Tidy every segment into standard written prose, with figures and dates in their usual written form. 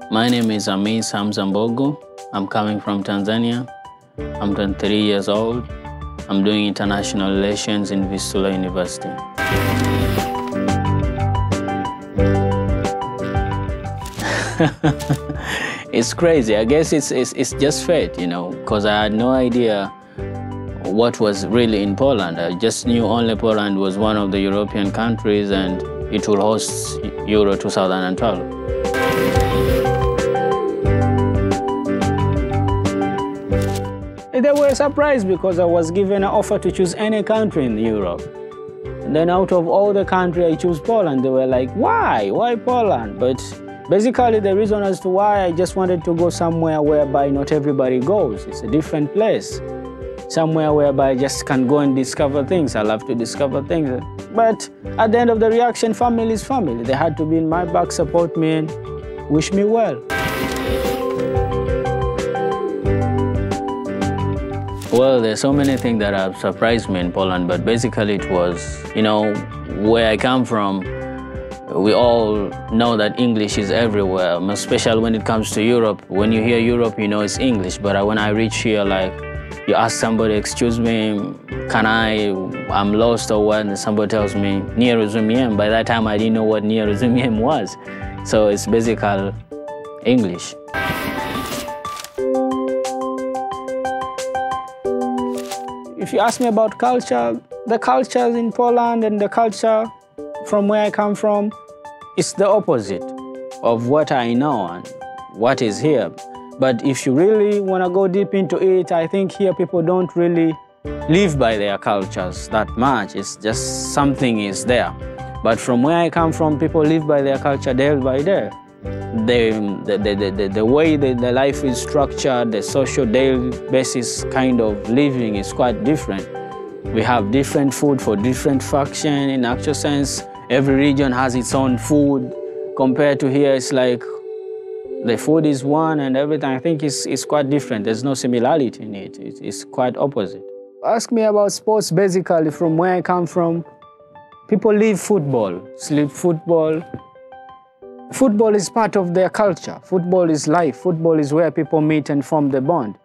My name is Hamisi. I'm coming from Tanzania. I'm 23 years old. I'm doing international relations in Wirtualna University. It's crazy. I guess it's just fate, you know, because I had no idea what was really in Poland. I just knew only Poland was one of the European countries and it will host Euro 2012. They were surprised because I was given an offer to choose any country in Europe. And then out of all the countries, I chose Poland. They were like, why? Why Poland? But basically the reason as to why I just wanted to go somewhere whereby not everybody goes. It's a different place. Somewhere whereby I just can go and discover things. I love to discover things. But at the end of the reaction, family is family. They had to be in my back, support me and wish me well. Well, there's so many things that have surprised me in Poland, but basically it was, you know, where I come from, we all know that English is everywhere, especially when it comes to Europe. When you hear Europe, you know it's English, but when I reach here, like, you ask somebody, excuse me, I'm lost or what, and somebody tells me, near Rozumiem. By that time, I didn't know what near Rozumiem was. So it's basically English. If you ask me about culture, the culture in Poland and the culture from where I come from, it's the opposite of what I know and what is here. But if you really want to go deep into it, I think here people don't really live by their cultures that much. It's just something is there. But from where I come from, people live by their culture day by day. The way the life is structured, the social daily basis kind of living is quite different. We have different food for different faction. In actual sense, every region has its own food. Compared to here, it's like the food is one and everything. I think it's quite different. There's no similarity in it. It's quite opposite. Ask me about sports. Basically, from where I come from, people live football, sleep football. Football is part of their culture. Football is life. Football is where people meet and form the bond.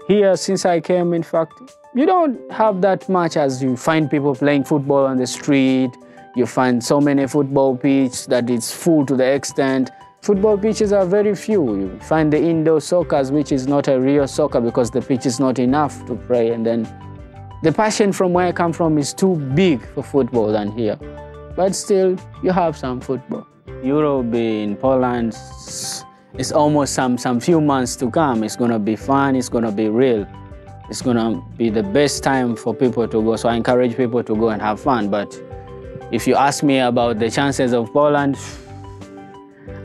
Here, since I came, in fact, you don't have that much as you find people playing football on the street. You find so many football pitches that it's full to the extent. Football pitches are very few. You find the indoor soccer, which is not a real soccer because the pitch is not enough to play. And then the passion from where I come from is too big for football than here. But still, you have some football. Europe in Poland, it's almost some few months to come. It's gonna be fun, it's gonna be real. It's gonna be the best time for people to go. So I encourage people to go and have fun. But if you ask me about the chances of Poland,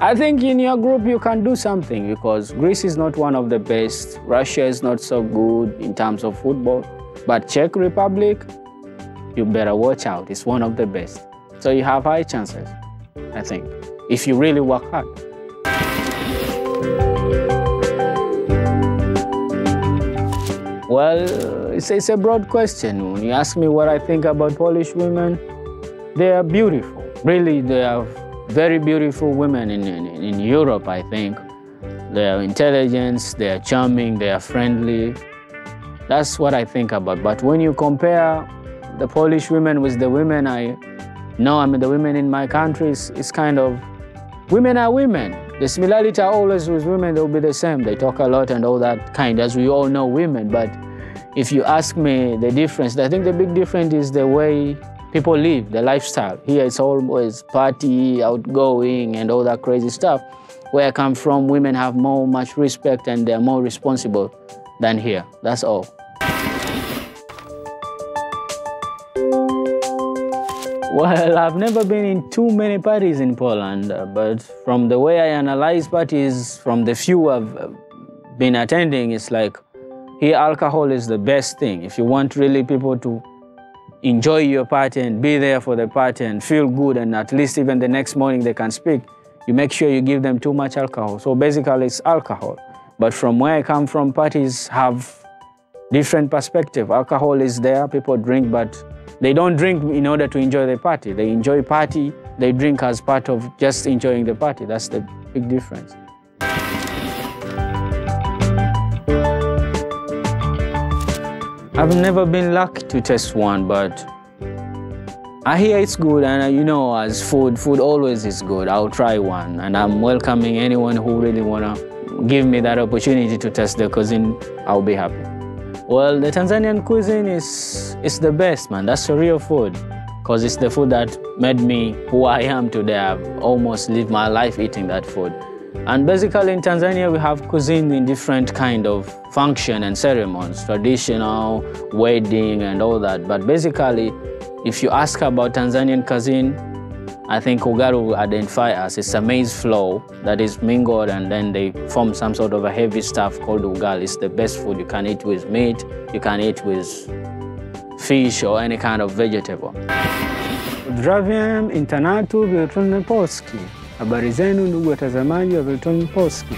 I think in your group you can do something because Greece is not one of the best. Russia is not so good in terms of football. But Czech Republic, you better watch out. It's one of the best. So you have high chances, I think, if you really work hard. Well, it's a broad question. When you ask me what I think about Polish women, they are beautiful. Really, they are very beautiful women in Europe, I think. They are intelligent, they are charming, they are friendly. That's what I think about. But when you compare the Polish women with the women I know, I mean the women in my country, it's kind of, women are women. The similarity are always with women, they'll be the same. They talk a lot and all that kind, as we all know women. But if you ask me the difference, I think the big difference is the way people live, the lifestyle. Here it's always party, outgoing and all that crazy stuff. Where I come from, women have much respect and they're more responsible than here. That's all. Well, I've never been in too many parties in Poland, but from the way I analyze parties, from the few I've been attending, it's like here alcohol is the best thing. If you want really people to enjoy your party and be there for the party and feel good and at least even the next morning they can speak, you make sure you give them too much alcohol. So basically it's alcohol. But from where I come from, parties have different perspective. Alcohol is there, people drink, but they don't drink in order to enjoy the party. They enjoy party, they drink as part of just enjoying the party. That's the big difference. I've never been lucky to taste one, but I hear it's good, and you know, as food always is good. I'll try one, and I'm welcoming anyone who really wanna give me that opportunity to test the cuisine. I'll be happy. Well, the Tanzanian cuisine is the best, man. That's the real food, because it's the food that made me who I am today. I've almost lived my life eating that food. And basically in Tanzania, we have cuisine in different kind of function and ceremonies, traditional, wedding and all that. But basically, if you ask about Tanzanian cuisine, I think ugali will identify us. It's a maize flour that is mingled, and then they form some sort of a heavy stuff called ugali. It's the best food. You can eat with meat, you can eat with fish or any kind of vegetable. Pozdrawiam internatu Wirtualny Polski. Habari zenu ndugu watazamaji wa Wirtualny Polski.